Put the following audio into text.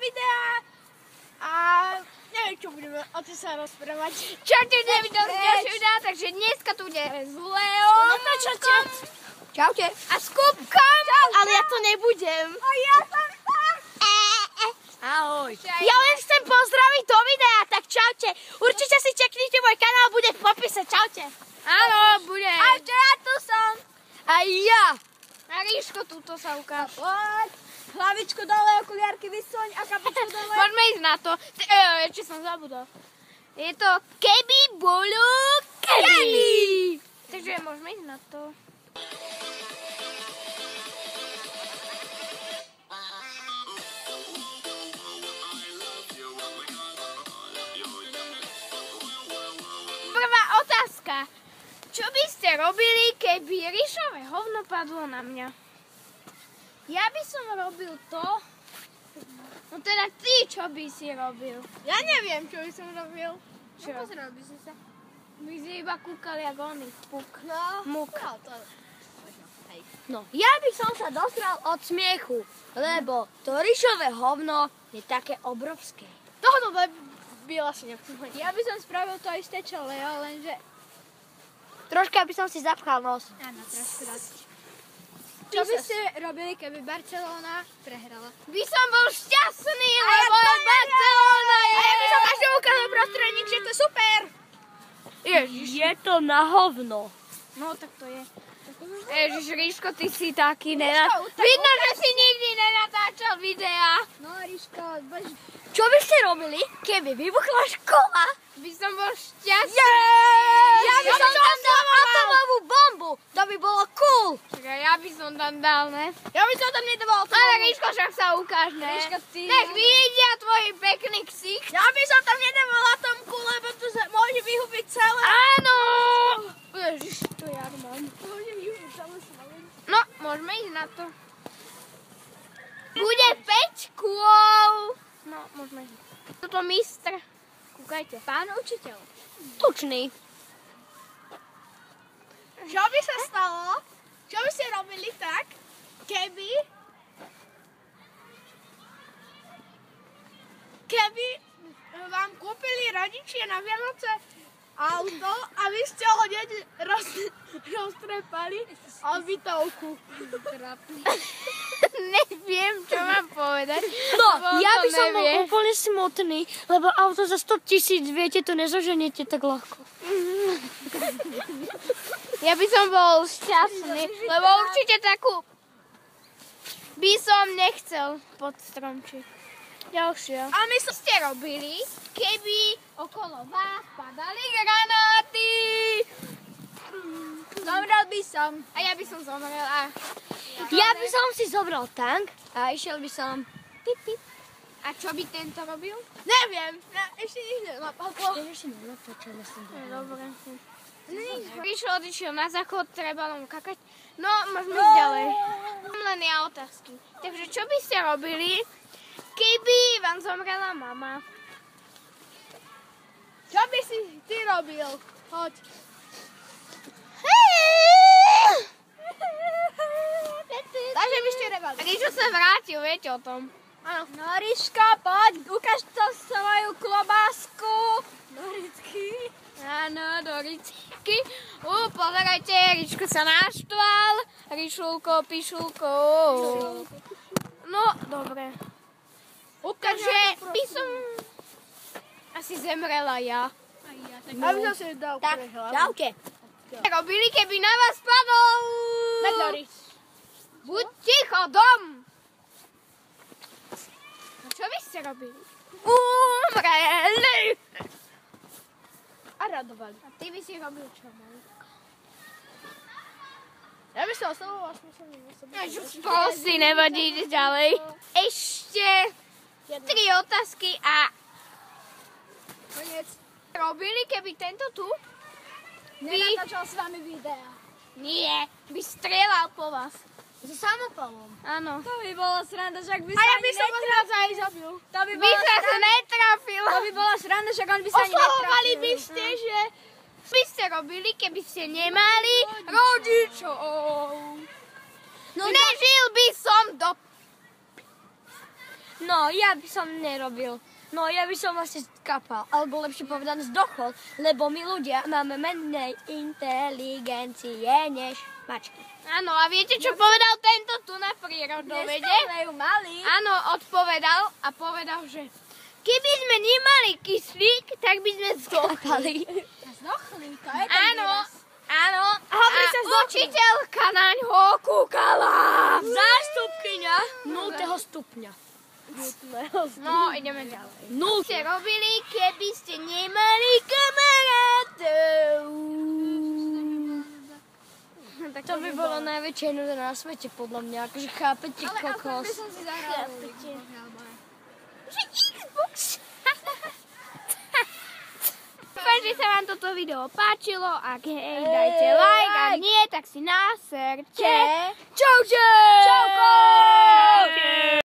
videa a neviem, čo budeme o tom sa rozprávať. Čaute, nevidel ste ďalšie videa, takže dneska tu bude s Leom. Čaute. A s Kupkom. Ale ja to nebudem. A ja som tam. Ahoj. Ja len chcem pozdraviť do videa, tak čaute. Určite si čeknite môj kanál, bude v popise. Čaute. Áno, bude. A ešte ja tu som. A ja. A Ríško, túto sa ukáž. Poď. Hlavičku dole, okuliarky vysuň a kapičku dole. Poďme ísť na to. Ešte som zabudol. Je to keby bolo keby. Takže môžeme ísť na to. Prvá otázka. Čo by ste robili, keby Ríšové hovno padlo na mňa? Ja by som robil to... No teda ty, čo by si robil? Ja neviem, čo by som robil. Čo? No pozrel by si sa. By si iba kúkal jak oný puk. No, Muk. No, ja by som sa dosral od smiechu, lebo to Ríšové hovno je také obrovské. Tohoto by asi nepomôže. Ja by som spravil to isté, čo Leo, lenže... Troška by som si zapchal nos. Áno, trošku raz. Čo by ste robili, keby Barcelona prehrala? By som bol šťastný, lebo Barcelona je... A ja by som každému ukázal prostredník, že to je super. Ježiš. Je to na hovno. No, tak to je. Ježiš, Ríško, ty si taký Vidno, že si nikdy nenatáčal videa. No, Ríško, čo by ste robili, keby vybuchla škola? By som bol šťastný. Ja by som tam dal atomovú bombu. To by bolo cool. Čakaj, ja by som tam dal, ne? Ja by som tam nedával atomovú. Ale Ríško, však sa ukáž, ne? Ríško, ty... Nech vidia tvoj pekný ksicht. Ja by som tam nedával atomku, lebo to sa môže vyhubiť celé. Áno! Ježiš, to ja mám. Môže vyhubiť celé Slovensko. No, môžeme ísť na to. Bude 5 kôl. No, môžeme ísť. Toto mistr. Kúkajte. Pán učiteľ. Tučný. Čo by sa stalo? Čo by ste robili tak, keby vám kúpili rodičia na Vianoce auto a vy ste ho hneď roztrepali a bytovku. Neviem, čo mám povedať. No, lebo ja to by som bol nevie. úplne smutný, lebo auto za 100 000, viete, to nezoženiete tak ľahko. Ja by som bol šťastný, lebo určite takú by som nechcel pod stromčík. Ďalšia. A my ste robili, keby okolo vás padali granáty. Zomrel by som. A ja by som zomrela. Ja by som si zobral tank a išiel by som pip, pip. A čo by tento robil? Neviem, ešte nič nenapadlo. Dobre. Odišiel na záchod, treba len kakať. No, môžeme ísť ďalej. Mám len ja otázky. Takže čo by ste robili, keby vám zomrela mama? Čo by si ty robil? Hoď. Takže by ste revali. Ríšo sa vrátil, viete o tom. Áno. No Ríško, poď, ukáž to svoju klobásku. Doricky. Áno, Doricky. Pozerajte, Ríško sa naštval. Ríšulko, pišulko. No, dobre. Takže by som asi zemrela ja. Aby som si dal Tak, čaute. Robili, keby na vás padol. Meteorit. Buď ticho, dom. No čo by ste robili? Umreli. A radovali. A ty by si robil čo, môj? Ja by som oslovoval, To si nevadí, ide ďalej. Ešte 3 otázky a... Konec. Robili, keby tento tu? Nenatáčal s vami videa. Nie, by strieľal po vás. So samopalom. Áno. To by bola sranda, však by A sa ja ani by som netrafil. Aj zabil. To by By bola sa sranda. netrafil. To by bola sranda, však on by sa ani netrafil. Oslovovali by ste, že by ste robili, keby ste nemali rodičov. No nežil by som do... No, ja by som nerobil. No, ja by som asi skapal, alebo lepšie povedané zdochol, lebo my ľudia máme menej inteligencie než mačky. Áno, a viete, čo povedal tento tu na prírodovede? Áno, odpovedal a povedal, že keby sme nemali kyslík, tak by sme zdохli. Zdochli, to je ten Áno, áno. Hovorí sa zdохli. Učiteľka na ňo kúkala. Zástupkyňa 0. stupňa. No, ideme ďalej. No, Čo ste robili, keby ste nemali kamarátov? to by bolo najväčšie nuda na svete, podľa mňa. Akože chápete, kokos. som si zahral. Že Xbox. Dúfam, že sa vám toto video páčilo. Ak hej, dajte like. Ak nie, tak si náserte. Čaute! Čauko!